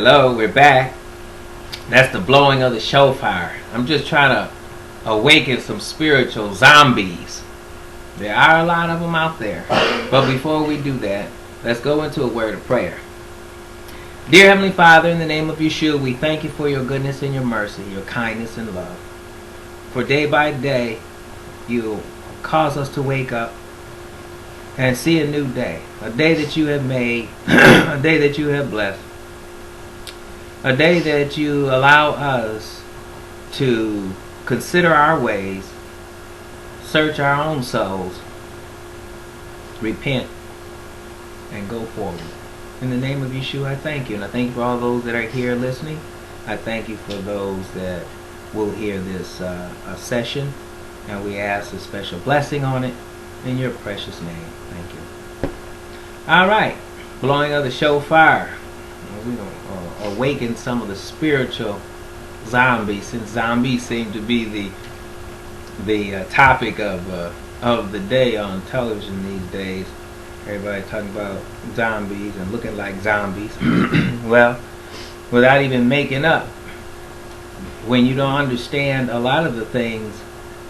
Hello, we're back. That's the blowing of the shofar. I'm just trying to awaken some spiritual zombies. There are a lot of them out there. But before we do that, let's go into a word of prayer. Dear Heavenly Father, in the name of Yeshua, we thank you for your goodness and your mercy, your kindness and love. For day by day, you cause us to wake up and see a new day. A day that you have made, a day that you have blessed. A day that you allow us to consider our ways, search our own souls, repent, and go forward. In the name of Yeshua, I thank you. And I thank you for all those that are here listening. I thank you for those that will hear this session. And we ask a special blessing on it in your precious name. Thank you. All right. Blowing of the shofar. We're going to awaken some of the spiritual zombies, since zombies seem to be the topic of the day on television these days. Everybody talking about zombies and looking like zombies. Well, without even making up, when you don't understand a lot of the things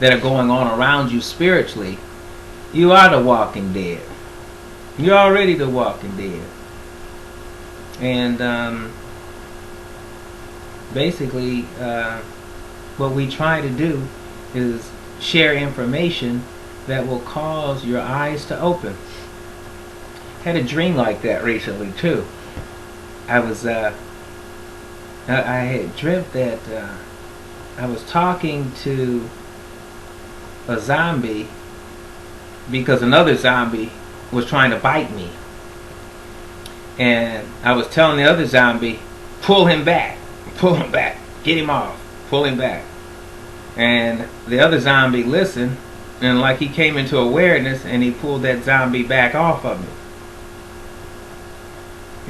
that are going on around you spiritually, you are the walking dead. You're already the walking dead. And basically, what we try to do is share information that will cause your eyes to open. Had a dream like that recently too. I had dreamt that I was talking to a zombie because another zombie was trying to bite me. And I was telling the other zombie, pull him back, get him off, pull him back. And the other zombie listened, and like he came into awareness, and he pulled that zombie back off of me.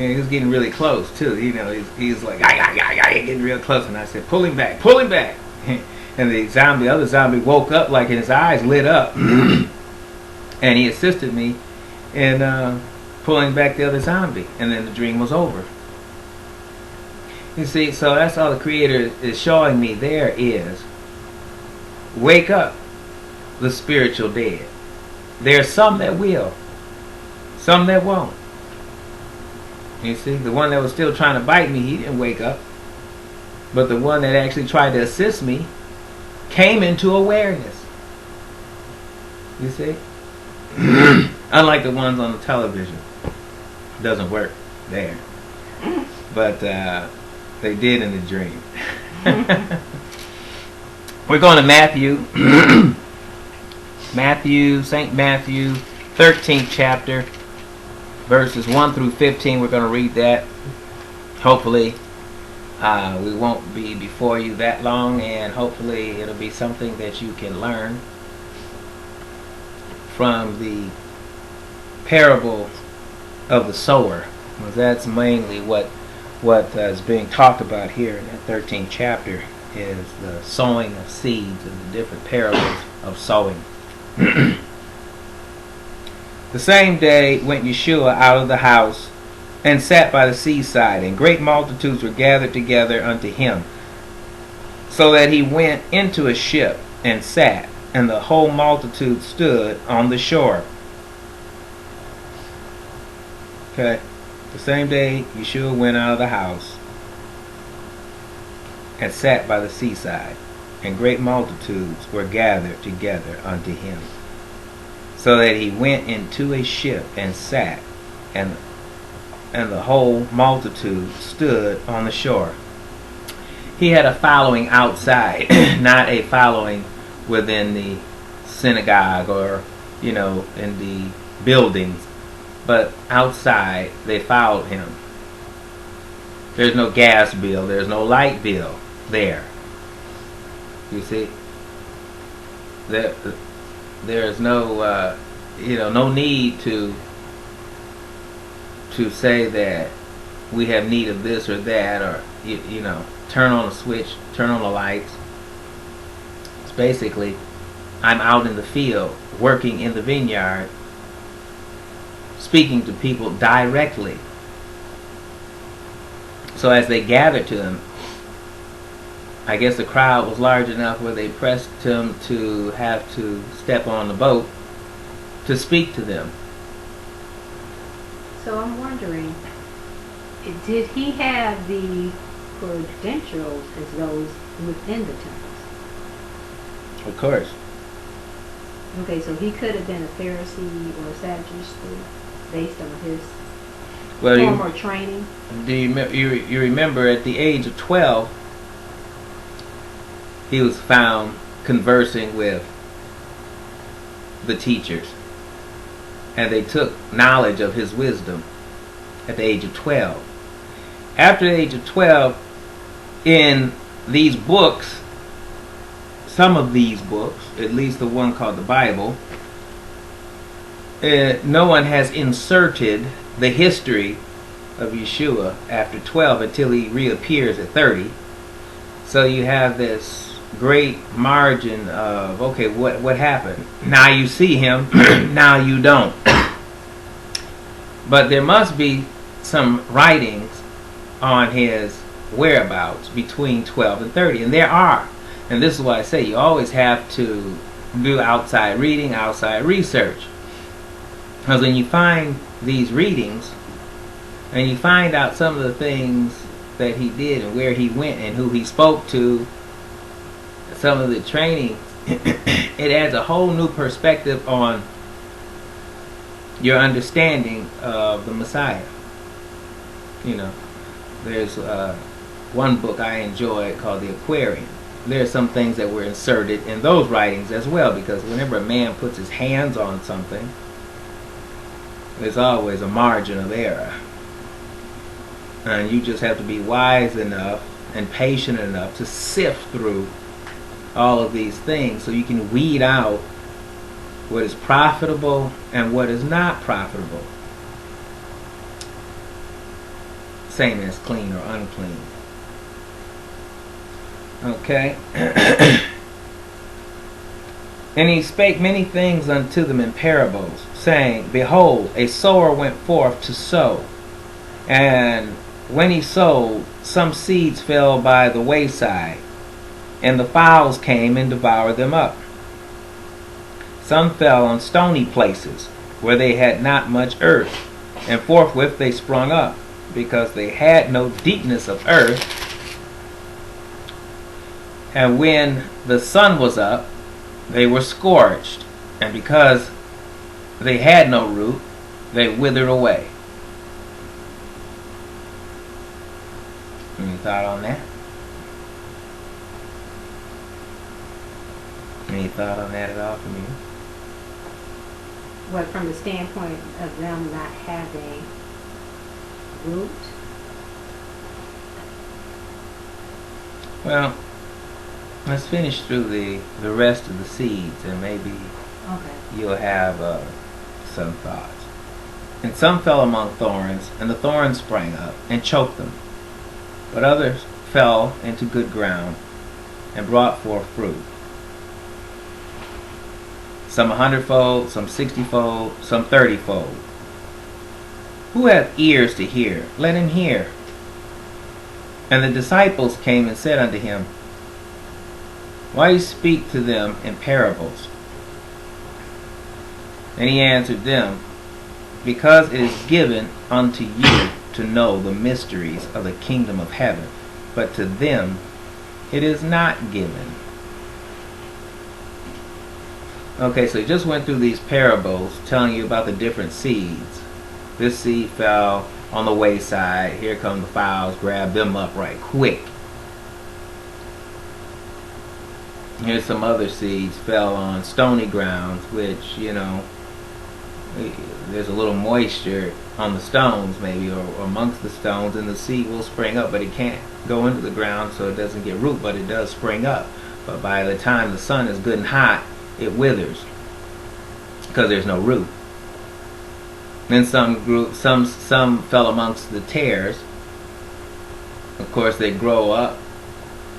And he was getting really close too. You know, he's like, getting real close. And I said, pull him back. And the other zombie woke up, like his eyes lit up. And he assisted me in pulling back the other zombie. And then the dream was over. You see, so that's all the Creator is showing me there is, wake up the spiritual dead. There are some that will, some that won't. You see, the one that was still trying to bite me, he didn't wake up. But the one that actually tried to assist me came into awareness. You see? Unlike the ones on the television. It doesn't work there. But they did in the dream. We're going to Matthew. St. Matthew, 13th chapter. Verses 1 through 15, we're going to read that. Hopefully, we won't be before you that long, and hopefully it'll be something that you can learn from the parable of the sower. Well, that's mainly what is being talked about here in that 13th chapter, is the sowing of seeds and the different parables of sowing. The same day went Yeshua out of the house and sat by the seaside, and great multitudes were gathered together unto him, so that he went into a ship and sat, and the whole multitude stood on the shore. Okay, the same day Yeshua went out of the house and sat by the seaside, and great multitudes were gathered together unto him, so that he went into a ship and sat, and the whole multitude stood on the shore. He had a following outside, not a following within the synagogue or, in the buildings, but outside they followed him. There's no gas bill, there's no light bill there. You see? There's no, no need to say that we have need of this or that, or turn on a switch, turn on the lights. It's basically, I'm out in the field, working in the vineyard, speaking to people directly. So as they gathered to him, I guess the crowd was large enough where they pressed him to have to step on the boat to speak to them. So I'm wondering, did he have the credentials as those within the temples? Of course. Okay, so he could have been a Pharisee or a Sadducee based on his former training. Do you remember at the age of 12, he was found conversing with the teachers, and they took knowledge of his wisdom at the age of 12. After the age of 12, in these books, some of these books, at least the one called the Bible, no one has inserted the history of Yeshua after 12 until he reappears at 30. So you have this great margin of, okay, what happened? Now you see him, now you don't. But there must be some writings on his whereabouts between 12 and 30, and there are. And this is why I say you always have to do outside reading, outside research. Because when you find these readings, and you find out some of the things that he did and where he went and who he spoke to, some of the training, it adds a whole new perspective on your understanding of the Messiah. You know, there's one book I enjoy called The Aquarium. There are some things that were inserted in those writings as well, because whenever a man puts his hands on something, there's always a margin of error. And you just have to be wise enough and patient enough to sift through all of these things so you can weed out what is profitable and what is not profitable. Same as clean or unclean. Okay. And he spake many things unto them in parables, saying, Behold, a sower went forth to sow. And when he sowed, some seeds fell by the wayside, and the fowls came and devoured them up. Some fell on stony places, where they had not much earth, and forthwith they sprung up, because they had no deepness of earth. And when the sun was up, they were scorched, and because they had no root, they withered away. Any thought on that? Any thought on that at all from you? What, from the standpoint of them not having root? Well, let's finish through the rest of the seeds, and maybe you'll have some thoughts. And some fell among thorns, and the thorns sprang up and choked them. But others fell into good ground and brought forth fruit. Some 100-fold, some 60-fold, some 30-fold. Who hath ears to hear? Let him hear. And the disciples came and said unto him, Why you speak to them in parables? And he answered them, Because it is given unto you to know the mysteries of the kingdom of heaven, but to them it is not given. Okay, so he just went through these parables telling you about the different seeds. This seed fell on the wayside. Here come the fowls, grab them up right quick. Here's some other seeds fell on stony grounds, which, you know, there's a little moisture on the stones maybe, or amongst the stones, and the seed will spring up, but it can't go into the ground, so it doesn't get root, but it does spring up. But by the time the sun is good and hot, it withers because there's no root. Then some fell amongst the tares. Of course, they grow up,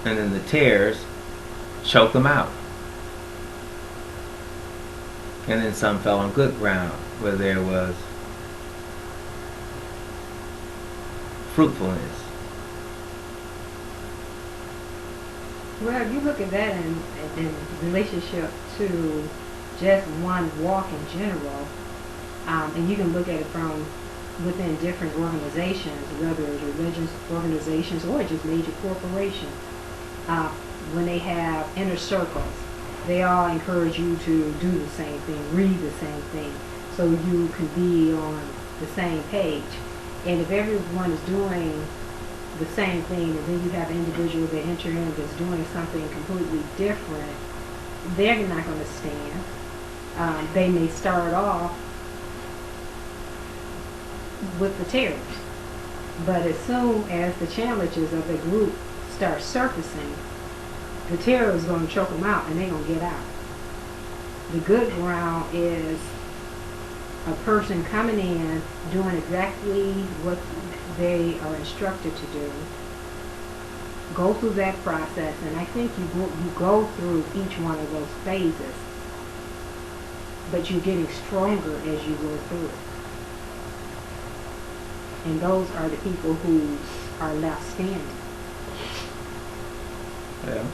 and then the tares choke them out. And then some fell on good ground, where there was fruitfulness Well, if you look at that in relationship to just one walk in general, and you can look at it from within different organizations, whether it's religious organizations or just major corporations, when they have inner circles, they all encourage you to do the same thing, read the same thing, so you can be on the same page. And if everyone is doing the same thing, and then you have an individual that enter in that's doing something completely different, they're not going to stand. They may start off with the terrors, but as soon as the challenges of the group start surfacing, the terror is going to choke them out and they're going to get out. The good ground is a person coming in, doing exactly what they are instructed to do, go through that process, and I think you go through each one of those phases, but you're getting stronger as you go through it. And those are the people who are left standing. Yeah.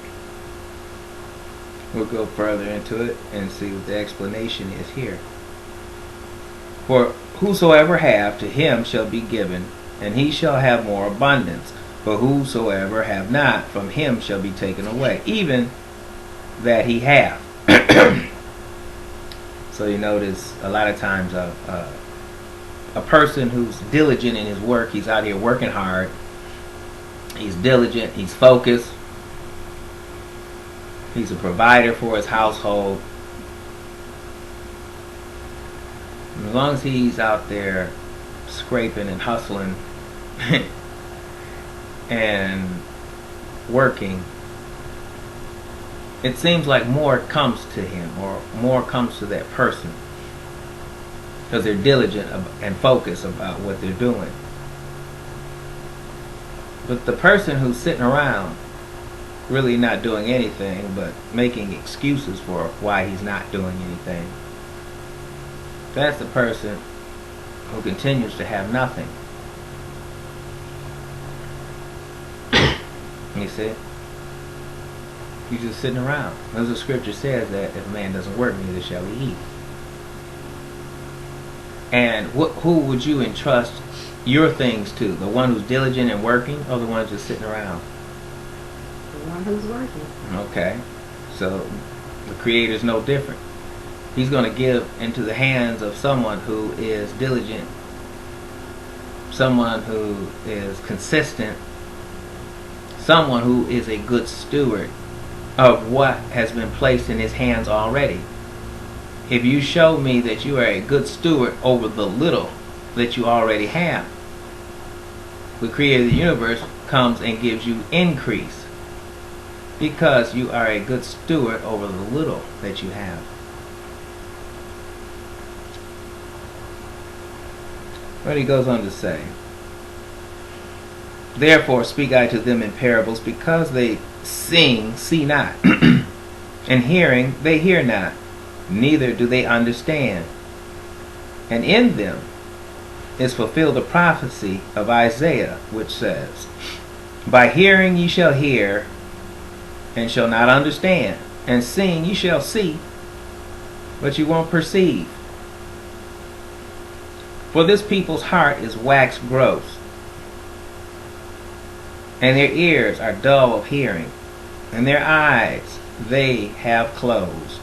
We'll go further into it and see what the explanation is here. For whosoever have, to him shall be given, and he shall have more abundance. But whosoever have not, from him shall be taken away, even that he have. So you notice a lot of times a person who's diligent in his work, he's out here working hard, he's diligent, he's focused, he's a provider for his household. And as long as he's out there scraping and hustling and working, it seems like more comes to him, or more comes to that person, because they're diligent and focused about what they're doing. But the person who's sitting around really not doing anything but making excuses for why he's not doing anything, that's the person who continues to have nothing. You see? He's just sitting around. As the scripture says that if a man doesn't work, neither shall he eat. And who would you entrust your things to? The one who's diligent and working, or the one just sitting around? The one who's working. Okay. So the Creator's no different. He's going to give into the hands of someone who is diligent, someone who is consistent, someone who is a good steward of what has been placed in his hands already. If you show me that you are a good steward over the little that you already have, the Creator of the universe comes and gives you increase, because you are a good steward over the little that you have. But he goes on to say, therefore speak I to them in parables, because they seeing, see not, and hearing, they hear not, neither do they understand. And in them is fulfilled the prophecy of Isaiah, which says, by hearing ye shall hear, and shall not understand, and seeing ye shall see, but you won't perceive. For this people's heart is waxed gross, and their ears are dull of hearing, and their eyes they have closed,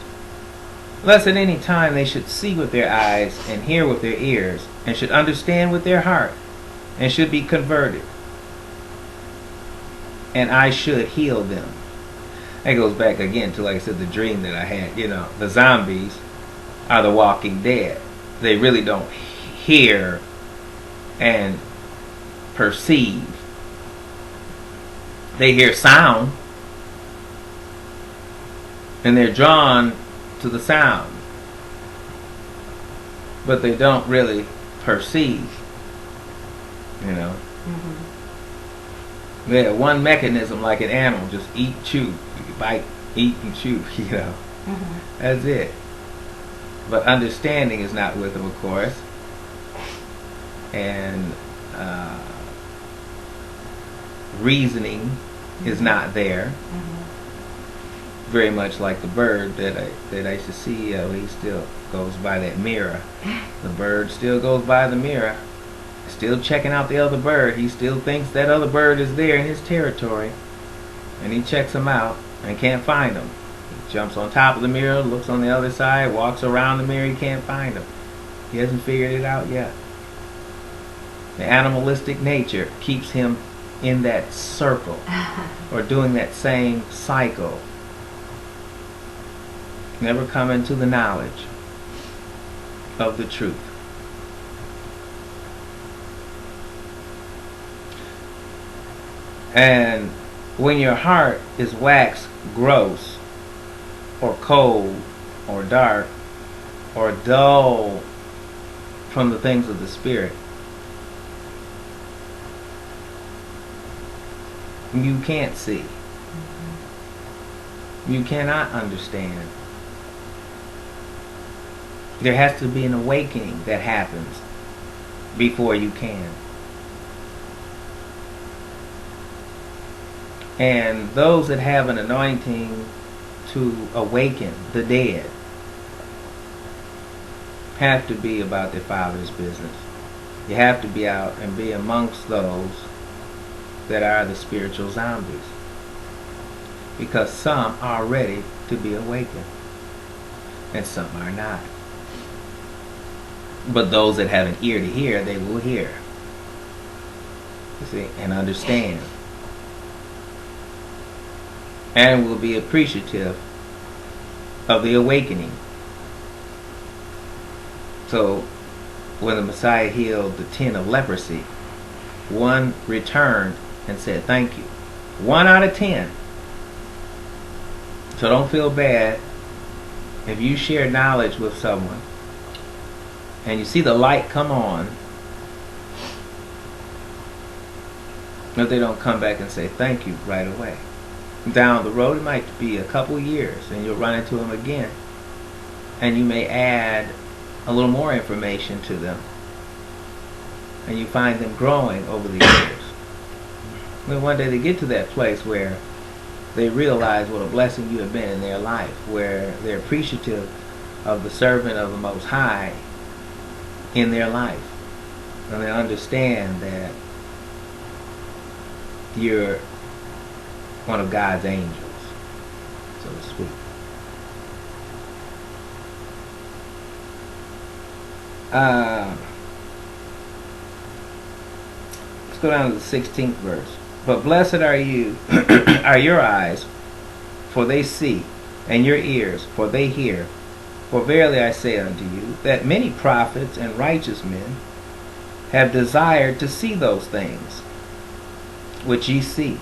lest at any time they should see with their eyes, and hear with their ears, and should understand with their heart, and should be converted, and I should heal them. That goes back again to, like I said, the dream that I had. You know, the zombies are the walking dead. They really don't hear and perceive. They hear sound, and they're drawn to the sound, but they don't really perceive. You know, they have one mechanism, like an animal: just eat, chew. You bite, eat, and chew. You know, that's it. But understanding is not with them, of course, and reasoning is not there. very much like the bird that I used to see. He still goes by that mirror. The bird still goes by the mirror, still checking out the other bird. He still thinks that other bird is there in his territory, and he checks him out and can't find him. He jumps on top of the mirror, looks on the other side, walks around the mirror. He can't find him. He hasn't figured it out yet. The animalistic nature keeps him in that circle or doing that same cycle, never coming to the knowledge of the truth. And when your heart is waxed gross or cold or dark or dull from the things of the Spirit, you can't see. You cannot understand. There has to be an awakening that happens before you can. And those that have an anointing to awaken the dead have to be about their Father's business. You have to be out and be amongst those that are the spiritual zombies, because some are ready to be awakened and some are not. But those that have an ear to hear, they will hear, you see, and understand, and will be appreciative of the awakening. So when the Messiah healed the 10 of leprosy, one returned and said thank you. 1 out of 10. So don't feel bad if you share knowledge with someone and you see the light come on, if they don't come back and say thank you right away. Down the road, it might be a couple years and you'll run into them again, and you may add a little more information to them, and you find them growing over the years. When one day they get to that place where they realize what a blessing you have been in their life, where they're appreciative of the servant of the Most High in their life, and they understand that you're one of God's angels, so to speak. Let's go down to the 16th verse. But blessed are you, are your eyes, for they see, and your ears, for they hear. For verily I say unto you, that many prophets and righteous men have desired to see those things which ye see,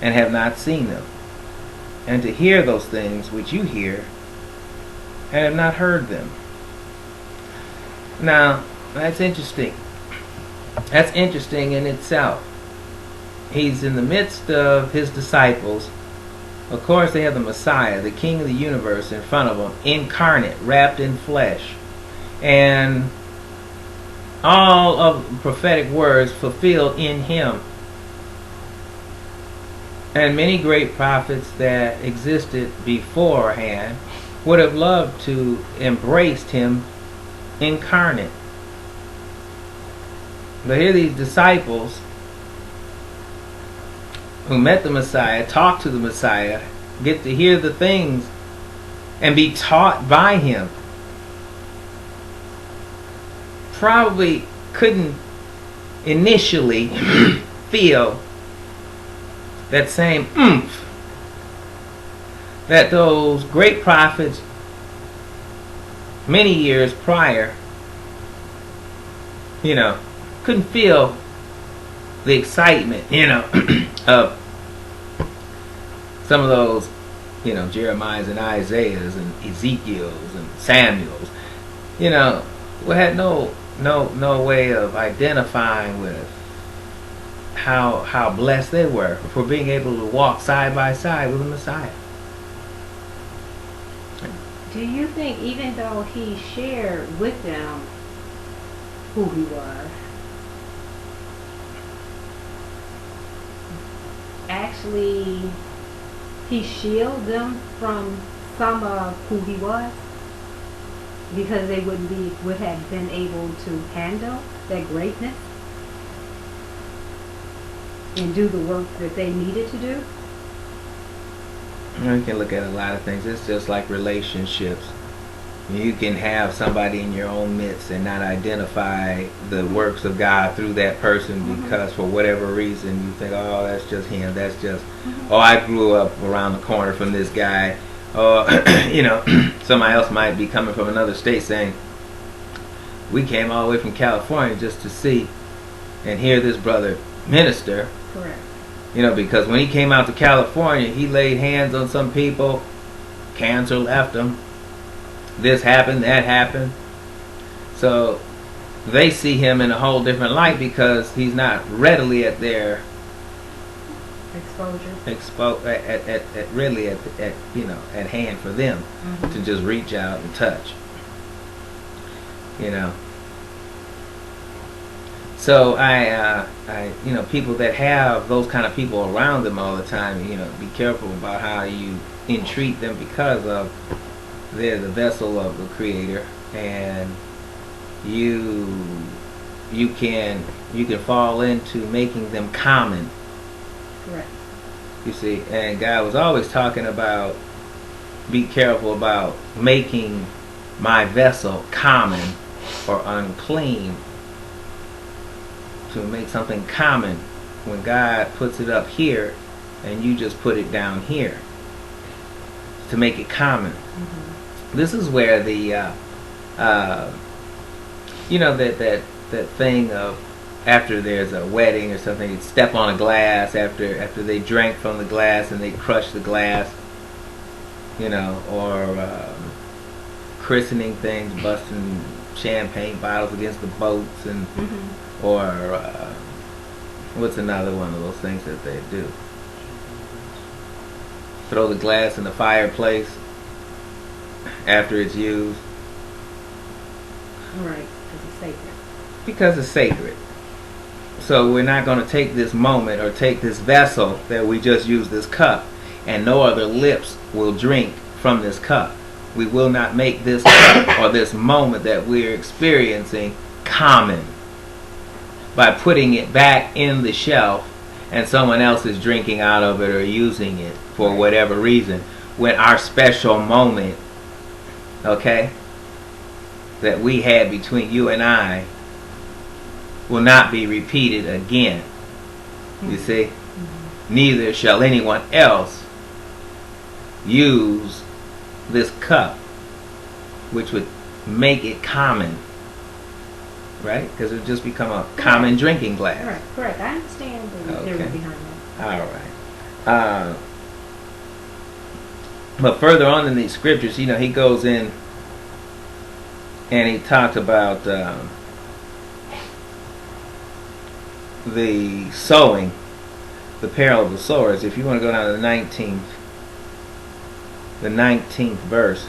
and have not seen them, and to hear those things which you hear, and have not heard them. Now, that's interesting. That's interesting in itself. He's in the midst of his disciples. Of course, they have the Messiah, the King of the universe, in front of them, incarnate, wrapped in flesh, and all of the prophetic words fulfilled in him. And many great prophets that existed beforehand would have loved to embrace him incarnate. But here these disciples who met the Messiah, talked to the Messiah, get to hear the things and be taught by him, probably couldn't initially feel that same oomph that those great prophets many years prior, couldn't feel the excitement, of some of those, Jeremiah's and Isaiah's and Ezekiel's and Samuel's, we had no way of identifying with how blessed they were for being able to walk side by side with the Messiah. Do you think even though he shared with them who he was, actually he shield them from some of who he was, because they would have been able to handle that greatness and do the work that they needed to do? You can look at a lot of things. It's just like relationships. You can have somebody in your own midst and not identify the works of God through that person because for whatever reason you think, oh, that's just him. That's just, oh, I grew up around the corner from this guy. Or, somebody else might be coming from another state saying, we came all the way from California just to see and hear this brother minister. Correct. Because when he came out to California, he laid hands on some people, cancer left him. This happened, that happened. So they see him in a whole different light because he's not readily at their exposure. At hand for them to just reach out and touch. So I people that have those kind of people around them all the time, be careful about how you entreat them because of they're the vessel of the Creator, and you can fall into making them common. Correct. You see, and God was always talking about be careful about making my vessel common or unclean. To make something common, when God puts it up here and you just put it down here, to make it common. This is where the that thing of after there's a wedding or something, you step on a glass after they drank from the glass and they crush the glass, or christening things, busting champagne bottles against the boats, and or what's another one of those things that they do? Throw the glass in the fireplace after it's used. Right, because it's sacred. Because it's sacred. So we're not going to take this moment or take this vessel that we just used, this cup, and no other lips will drink from this cup. We will not make this cup or this moment that we're experiencing common by putting it back in the shelf and someone else is drinking out of it or using it for whatever reason, when our special moment, that we had between you and I will not be repeated again. You see? Neither shall anyone else use this cup, which would make it common. Right? Because it would just become a common drinking glass. Right, correct. I understand the theory behind that. All right. But further on in these scriptures, he goes in and he talks about the sowing, the parable of the sowers. If you want to go down to the 19th verse,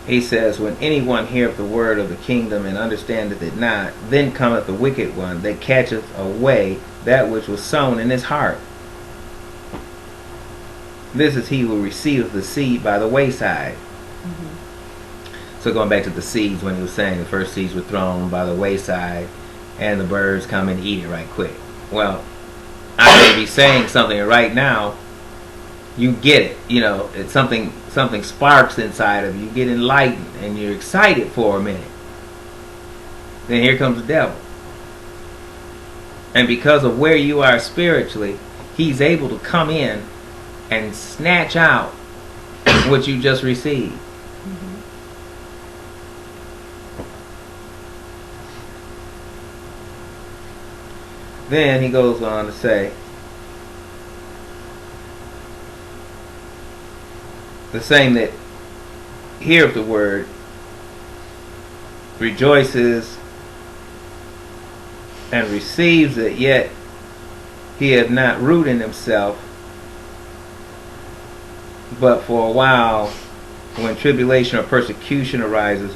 he says, when anyone heareth the word of the kingdom and understandeth it not, then cometh the wicked one that catcheth away that which was sown in his heart. This is he who receiveth the seed by the wayside. So going back to the seeds, when he was saying the first seeds were thrown by the wayside and the birds come and eat it right quick. Well, I may be saying something right now, you get it, it's something sparks inside of you, you get enlightened and you're excited for a minute. Then here comes the devil. And because of where you are spiritually, he's able to come in and snatch out what you just received. Then he goes on to say, the same that heareth the word rejoices and receives it, yet he hath not root in himself, but for a while, when tribulation or persecution arises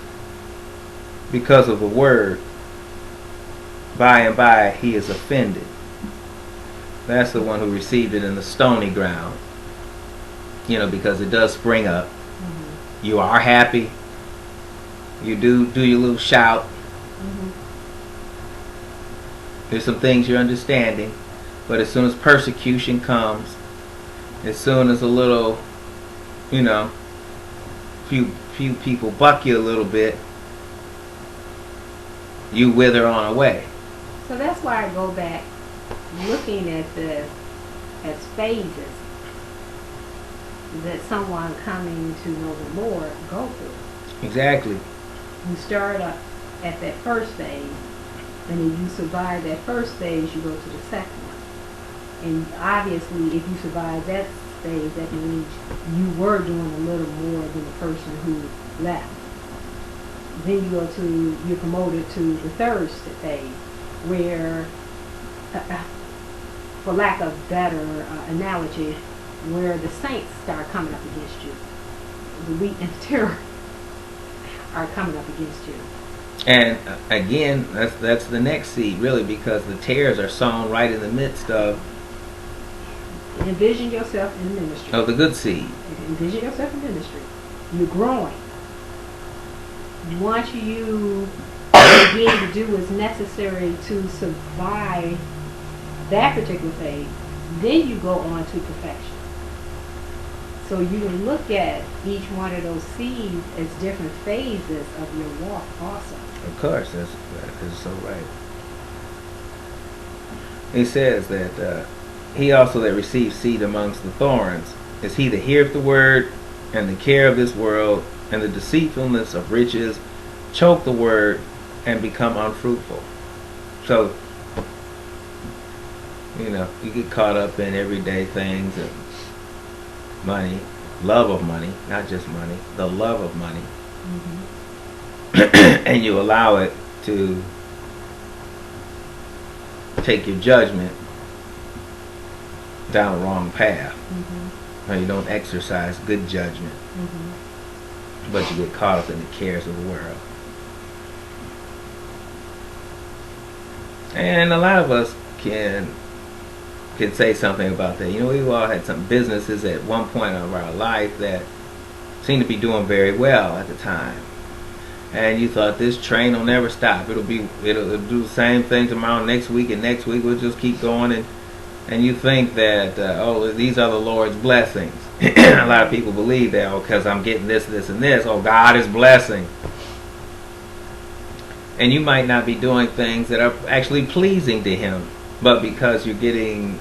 because of the word, by and by he is offended. That's the one who received it in the stony ground. Because it does spring up. Mm-hmm. You are happy. You do your little shout. Mm-hmm. There's some things you're understanding. But as soon as persecution comes, as soon as a little, few people buck you a little bit, you wither on away. So that's why I go back looking at this as phases that someone coming to know the Lord go through. Exactly. You start up at that first phase, and if you survive that first phase, you go to the second one. And obviously, if you survive that phase, that means you were doing a little more than the person who left. Then you're promoted to the third phase, where, for lack of better analogy, where the saints start coming up against you. The wheat and the terror are coming up against you. And again, that's the next seed, really, because the tares are sown right in the midst of. Envision yourself in ministry. Of the good seed. Envision yourself in ministry. You're growing. Once you begin to do what's necessary to survive that particular phase, then you go on to perfection. So you can look at each one of those seeds as different phases of your walk also. Of course, that's so right. It says that he also that receives seed amongst the thorns is he that heareth the word, and the care of this world and the deceitfulness of riches choke the word and become unfruitful. So, you get caught up in everyday things and money, love of money, not just money, the love of money. Mm-hmm. And you allow it to take your judgment down the wrong path. Mm-hmm. Or you don't exercise good judgment. Mm-hmm. But you get caught up in the cares of the world. And a lot of us can say something about that. We've all had some businesses at one point of our life that seemed to be doing very well at the time. And you thought, this train will never stop. It'll do the same thing tomorrow, next week, and next week we'll just keep going. And you think that, these are the Lord's blessings. A lot of people believe that, because I'm getting this, this, and this. Oh, God is blessing. And you might not be doing things that are actually pleasing to Him. But because you're getting,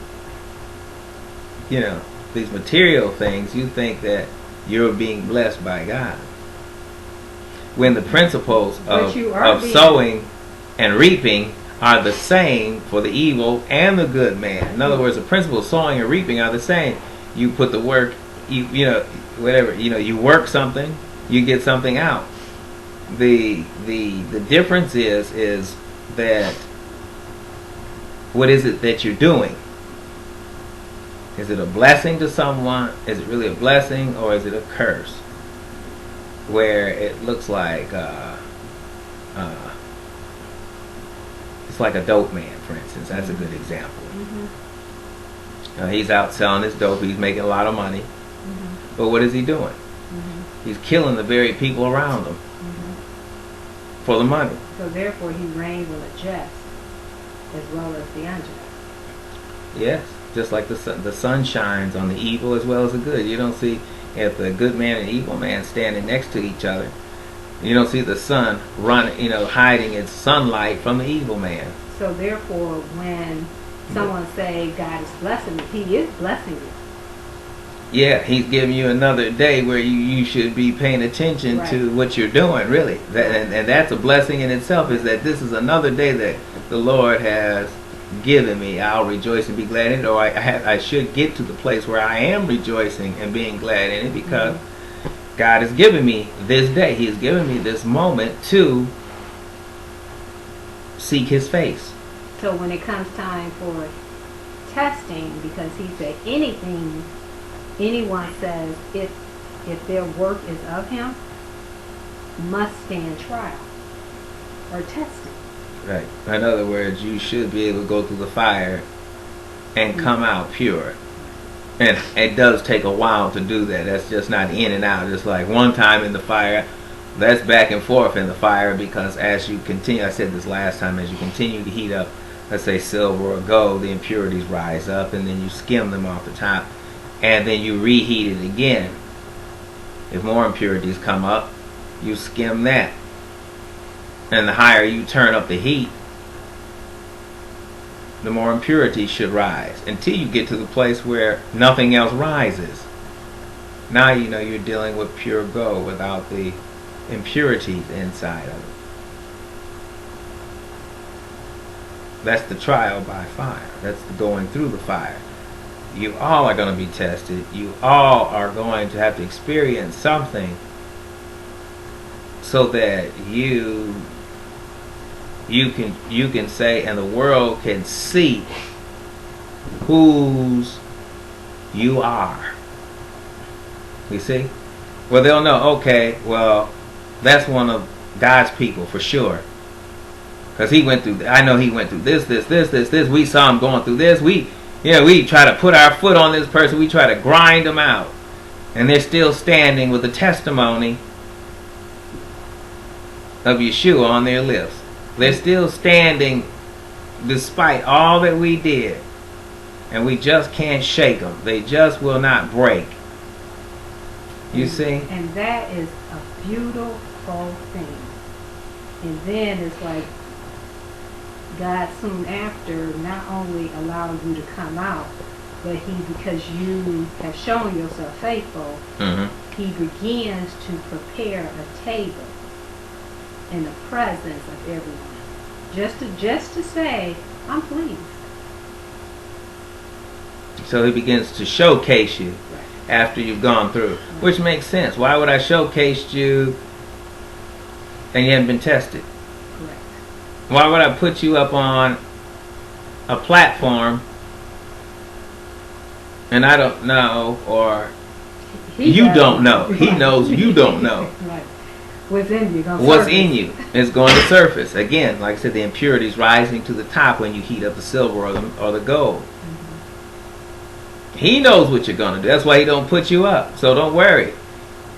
these material things, you think that you're being blessed by God. When the principles of sowing and reaping are the same for the evil and the good man. In other words, the principles of sowing and reaping are the same. You put the work, you work something, you get something out. The difference is that what is it that you're doing? Is it a blessing to someone? Is it really a blessing, or is it a curse? Where it looks like it's like a dope man, for instance. That's a good example. Mm-hmm. He's out selling his dope. He's making a lot of money. Mm-hmm. But what is he doing? Mm-hmm. He's killing the very people around him for the money. So therefore he reigns on the just as well as the unjust. Yes, just like the sun shines on the evil as well as the good. You don't see, if the good man and evil man standing next to each other, you don't see the sun hiding its sunlight from the evil man. So therefore, when someone say God is blessing me, He is blessing you. Yeah, He's giving you another day where you should be paying attention to what you're doing, really. And that's a blessing in itself, is that this is another day that the Lord has given me. I'll rejoice and be glad in it, or I should get to the place where I am rejoicing and being glad in it, because God has given me this day. He has given me this moment to seek His face. So when it comes time for testing, because He said anything anyone says, if their work is of Him, must stand trial or testing. Right. In other words, you should be able to go through the fire and come out pure. And it does take a while to do that. That's just not in and out. Just like one time in the fire, that's back and forth in the fire, because as you continue, I said this last time, as you continue to heat up, let's say silver or gold, the impurities rise up, and then you skim them off the top, and then you reheat it again. If more impurities come up, you skim that. And the higher you turn up the heat, the more impurities should rise, until you get to the place where nothing else rises. Now you know you're dealing with pure gold without the impurities inside of it. That's the trial by fire. That's the going through the fire. You all are going to be tested. You all are going to have to experience something so that you can say, and the world can see whose you are. You see? Well, they'll know, okay, well, that's one of God's people for sure. Because he went through, I know he went through this. We saw him going through this. We try to put our foot on this person. We try to grind them out. And they're still standing with the testimony of Yeshua on their lips. They're still standing despite all that we did. And we just can't shake them. They just will not break. You see? And that is a beautiful thing. And then it's like God soon after not only allowed you to come out, but because you have shown yourself faithful, he begins to prepare a table in the presence of everyone. Just to say, I'm pleased. So he begins to showcase you after you've gone through, which makes sense. Why would I showcase you and you haven't been tested? Correct. Why would I put you up on a platform and I don't know, or you don't know? He knows you don't know. Right. What's in you? What's in you is going to surface. Again, like I said, the impurities rising to the top when you heat up the silver or the gold. He knows what you're going to do. That's why he don't put you up. So don't worry.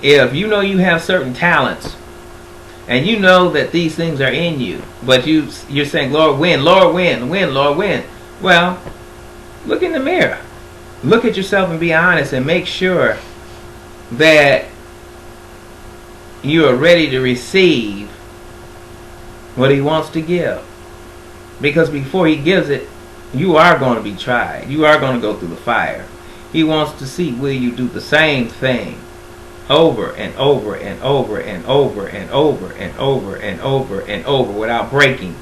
If you know you have certain talents, and you know that these things are in you, but you're saying, Lord, win, Lord, win, Lord, win. Well, look in the mirror. Look at yourself and be honest, and make sure that you are ready to receive what he wants to give. Because before he gives it, you are going to be tried. You are going to go through the fire. He wants to see, will you do the same thing over and over and over and over and over and over and over and over without breaking?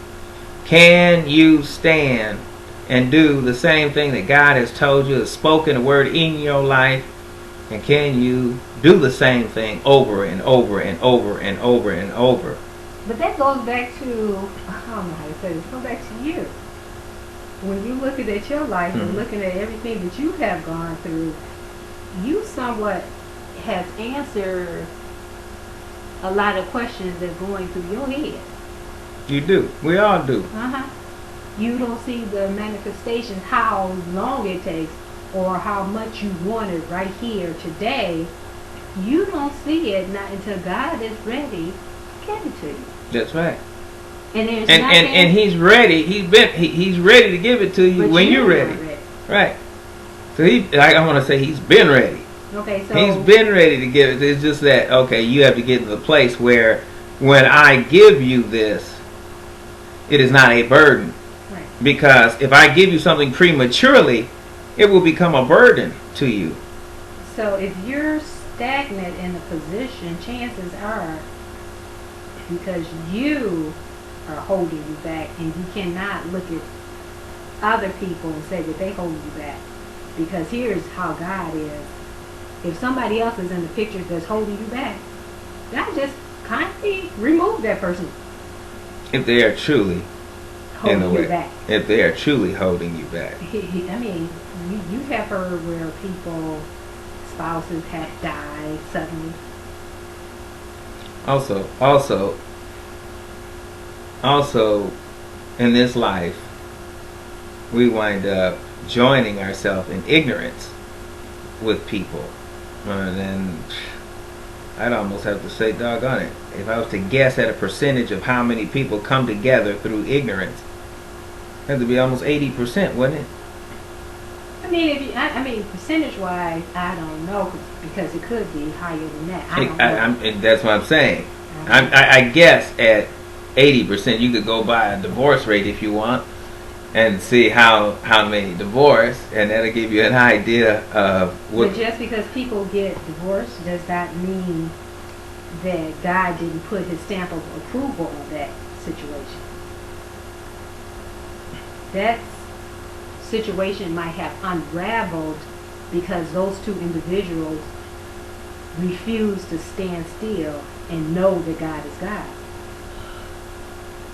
Can you stand and do the same thing that God has told you, has spoken a word in your life? And can you do the same thing over and over and over and over and over? But that goes back to, I don't know how to say this, go back to you. When you're looking at your life and looking at everything that you have gone through, you somewhat have answered a lot of questions that are going through your head. You do. We all do. You don't see the manifestations, how long it takes, or how much you want it right here today. You don't see it not until God is ready to give it to you. That's right. And there's and he's ready. He's ready to give it to you when you're ready. Right. So I want to say he's been ready. Okay, so he's been ready to give it. It's just that, okay, you have to get to the place where when I give you this, it is not a burden. Right. Because if I give you something prematurely, it will become a burden to you. So if you're stagnant in a position, chances are because you are holding you back, and you cannot look at other people and say that they hold you back. Because here's how God is. If somebody else is in the picture that's holding you back, God just kindly remove that person. If they are truly holding you back. If they are truly holding you back. I mean, you have heard where people, spouses have died suddenly. Also, in this life, we wind up joining ourselves in ignorance with people, then I'd almost have to say, doggone it, if I was to guess at a percentage of how many people come together through ignorance, it'd have to be almost 80%, wouldn't it? I mean, percentage-wise, I don't know, because it could be higher than that. I don't know. And that's what I'm saying. I guess at 80%, you could go by a divorce rate if you want, and see how many divorce, and that'll give you an idea of what. But just because people get divorced, does that mean that God didn't put his stamp of approval on that situation? That situation might have unraveled because those two individuals refuse to stand still and know that God is God.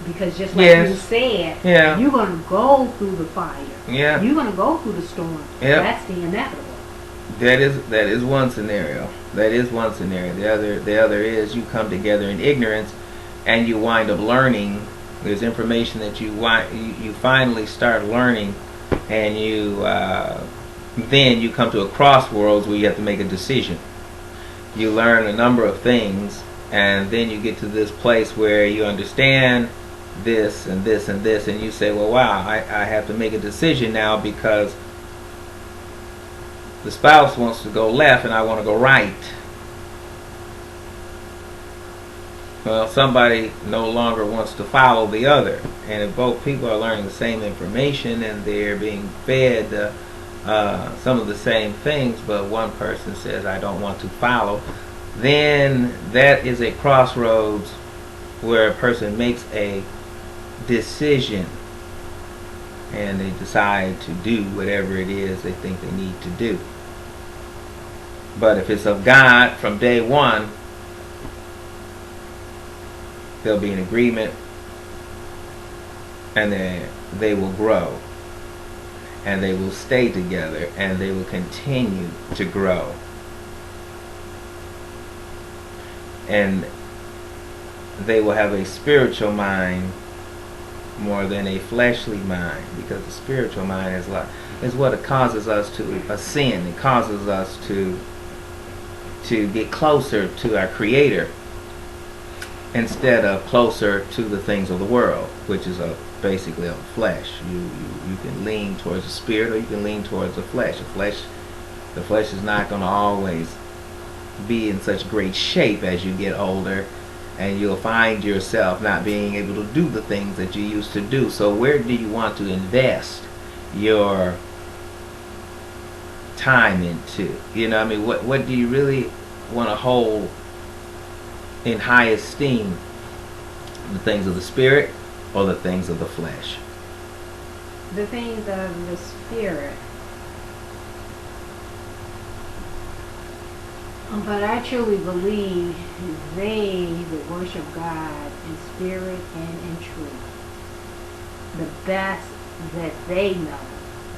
Because just like you said, you're going to go through the fire. Yeah. You're going to go through the storm. Yep. That's the inevitable. That is one scenario. That is one scenario. The other is you come together in ignorance, and you wind up learning. There's information that you finally start learning, and then you come to a crossroads where you have to make a decision. You learn a number of things, and then you get to this place where you understand this and this and this, and you say, well, wow, I have to make a decision now because the spouse wants to go left and I want to go right. Well, somebody no longer wants to follow the other, and if both people are learning the same information and they're being fed some of the same things, but one person says, I don't want to follow, then that is a crossroads where a person makes a decision and they decide to do whatever it is they think they need to do. But if it's of God from day one, there'll be an agreement, and they will grow, and they will stay together, and they will continue to grow. And they will have a spiritual mind more than a fleshly mind, because the spiritual mind is what causes us to ascend. It causes us to get closer to our Creator instead of closer to the things of the world, which is basically of the flesh. You can lean towards the spirit, or you can lean towards the flesh. The flesh is not going to always be in such great shape as you get older, and you'll find yourself not being able to do the things that you used to do. So where do you want to invest your time into? What do you really want to hold in high esteem? The things of the spirit or the things of the flesh? The things of the spirit. But I truly believe they that worship God in spirit and in truth, the best that they know,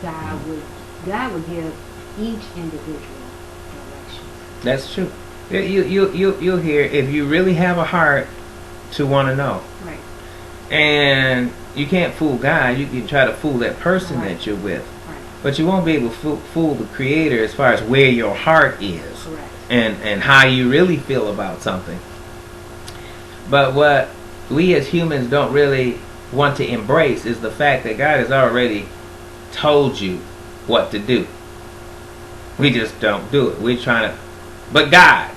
God would give each individual direction. That's true. You'll hear, if you really have a heart to want to know. Right. And you can't fool God. You can try to fool that person that you're with. Right. But you won't be able to fool the Creator as far as where your heart is. Correct. And how you really feel about something. But what we as humans don't really want to embrace is the fact that God has already told you what to do. We just don't do it. We're trying to, but God.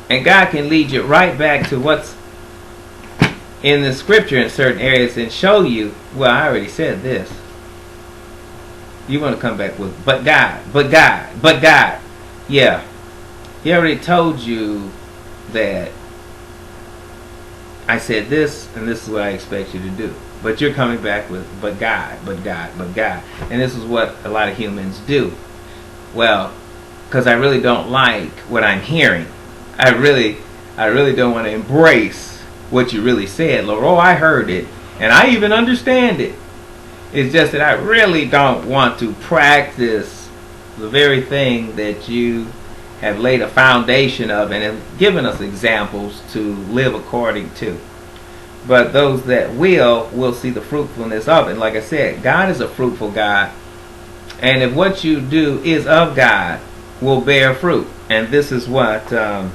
And God can lead you right back to what's in the scripture in certain areas and show you, well, I already said this. You want to come back with, but God. Yeah. He already told you that I said this, and this is what I expect you to do. But you're coming back with, but God. And this is what a lot of humans do. Well, because I really don't like what I'm hearing. I really don't want to embrace what you really said, Lord. Oh, I heard it, and I even understand it. It's just that I really don't want to practice the very thing that you have laid a foundation of and have given us examples to live according to. But those that will see the fruitfulness of it. And like I said, God is a fruitful God. And if what you do is of God, will bear fruit. And this is what the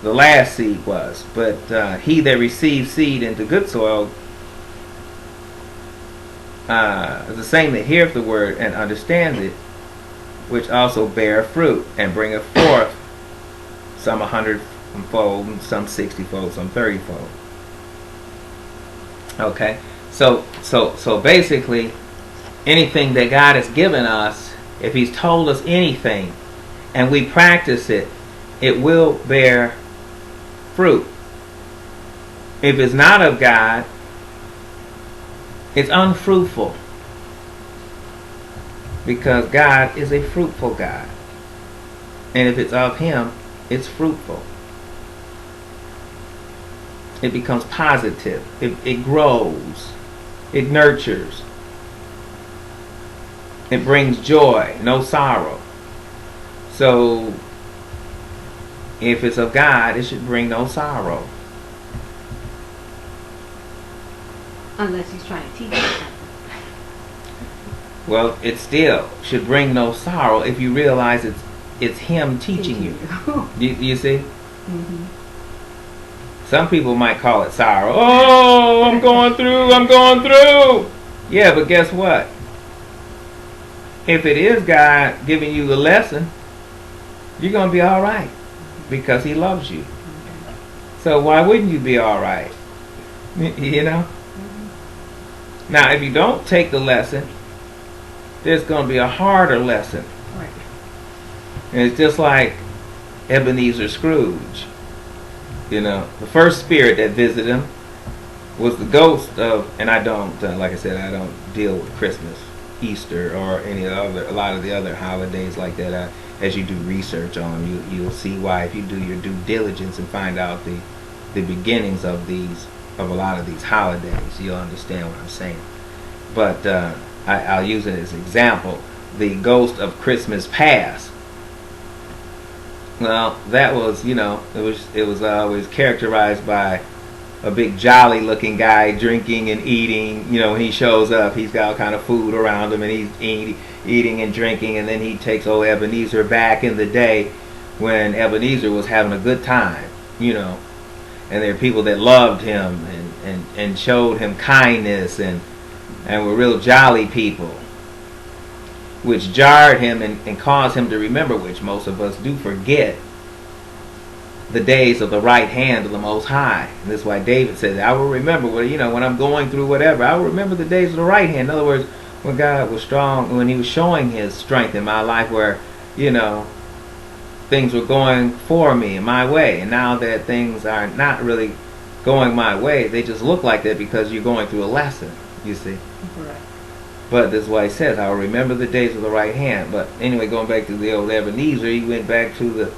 last seed was. But he that receives seed into good soil is the same that heareth the word and understands it, which also bear fruit and bringeth forth some 100-fold, some 60-fold, some 30-fold. Okay, so basically, anything that God has given us, if He's told us anything, and we practice it, it will bear fruit. If it's not of God, it's unfruitful, because God is a fruitful God. And if it's of Him, it's fruitful. It becomes positive. It grows. It nurtures. It brings joy, no sorrow. So, if it's of God, it should bring no sorrow. Unless He's trying to teach you something. Well, it still should bring no sorrow if you realize it's Him teaching you. You see? Mm-hmm. Some people might call it sorrow. Oh, I'm going through. Yeah, but guess what? If it is God giving you the lesson, you're going to be all right, because He loves you. So why wouldn't you be all right? You know? Now, if you don't take the lesson, there's going to be a harder lesson. Right. And it's just like Ebenezer Scrooge. You know, the first spirit that visited him was the ghost of, and I don't, like I said, I don't deal with Christmas, Easter, or a lot of the other holidays like that. As you do research on them, you'll see why. If you do your due diligence and find out the beginnings of a lot of these holidays, you'll understand what I'm saying. But I'll use it as an example. The ghost of Christmas Past. Well, that was, it was always characterized by a big jolly looking guy drinking and eating. When he shows up, he's got all kind of food around him, and he's eating and drinking, and then he takes old Ebenezer back in the day when Ebenezer was having a good time, and there are people that loved him and showed him kindness and were real jolly people, which jarred him and caused him to remember, which most of us do forget, the days of the right hand of the Most High. And that's why David said, I will remember, when I'm going through whatever, I will remember the days of the right hand. In other words, when God was strong, when He was showing His strength in my life, where, things were going for me in my way. And now that things are not really going my way, they just look like that because you're going through a lesson, you see. Correct. But that's why He says, I'll remember the days of the right hand. But anyway, going back to the old Ebenezer, he went back to the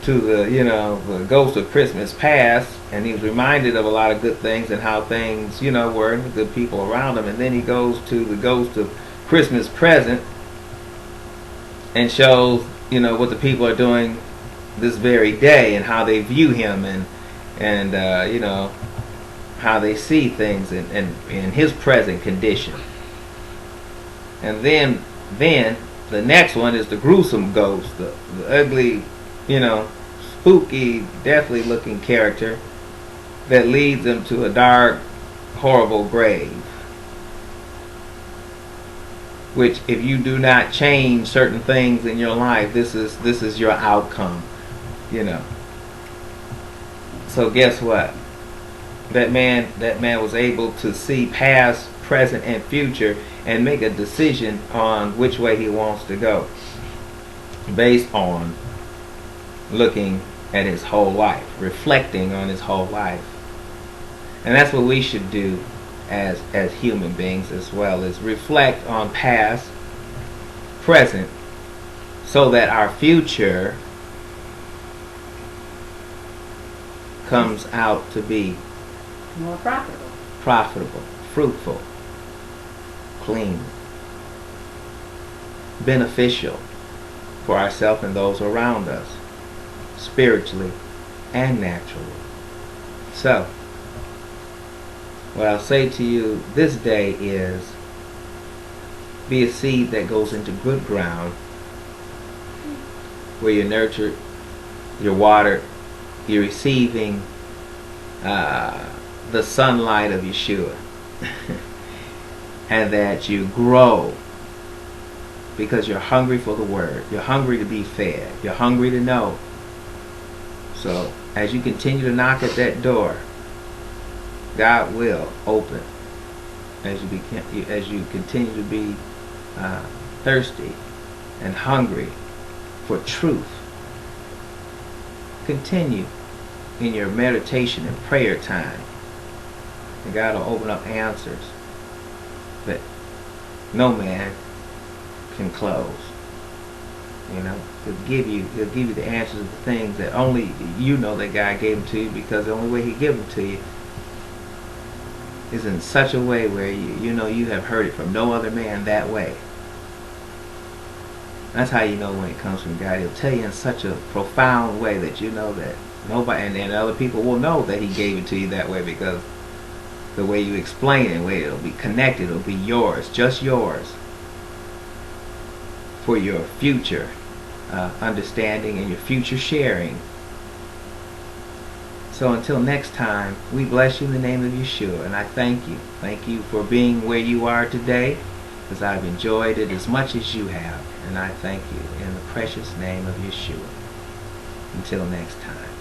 the ghost of Christmas Past, and he was reminded of a lot of good things and how things, were, and the good people around him. And then he goes to the ghost of Christmas Present and shows, what the people are doing this very day and how they view him and how they see things in his present condition. And then the next one is the gruesome ghost, the ugly, spooky, deathly looking character that leads them to a dark, horrible grave. Which, if you do not change certain things in your life, this is your outcome, So guess what? That man was able to see past, present, and future and make a decision on which way he wants to go, based on looking at his whole life, reflecting on his whole life. And that's what we should do as human beings as well, is reflect on past, present, so that our future comes out to be more profitable, fruitful, clean, beneficial for ourselves and those around us, spiritually and naturally. So, what I'll say to you this day is, be a seed that goes into good ground, where you're nurtured, you're watered, you're receiving the sunlight of Yeshua. And that you grow because you're hungry for the word. You're hungry to be fed. You're hungry to know. So as you continue to knock at that door, God will open. As you continue to be thirsty and hungry for truth, continue in your meditation and prayer time, and God will open up answers that no man can close. You know, he'll give you the answers to the things that only you know that God gave them to you, because the only way He gives them to you is in such a way where you know you have heard it from no other man that way. That's how you know when it comes from God. He'll tell you in such a profound way that you know that nobody, and other people will know that He gave it to you that way, because the way you explain it, the way it'll be connected, it'll be yours, just yours, for your future understanding and your future sharing. So until next time, we bless you in the name of Yeshua, and I thank you. Thank you for being where you are today, because I've enjoyed it as much as you have, and I thank you in the precious name of Yeshua. Until next time.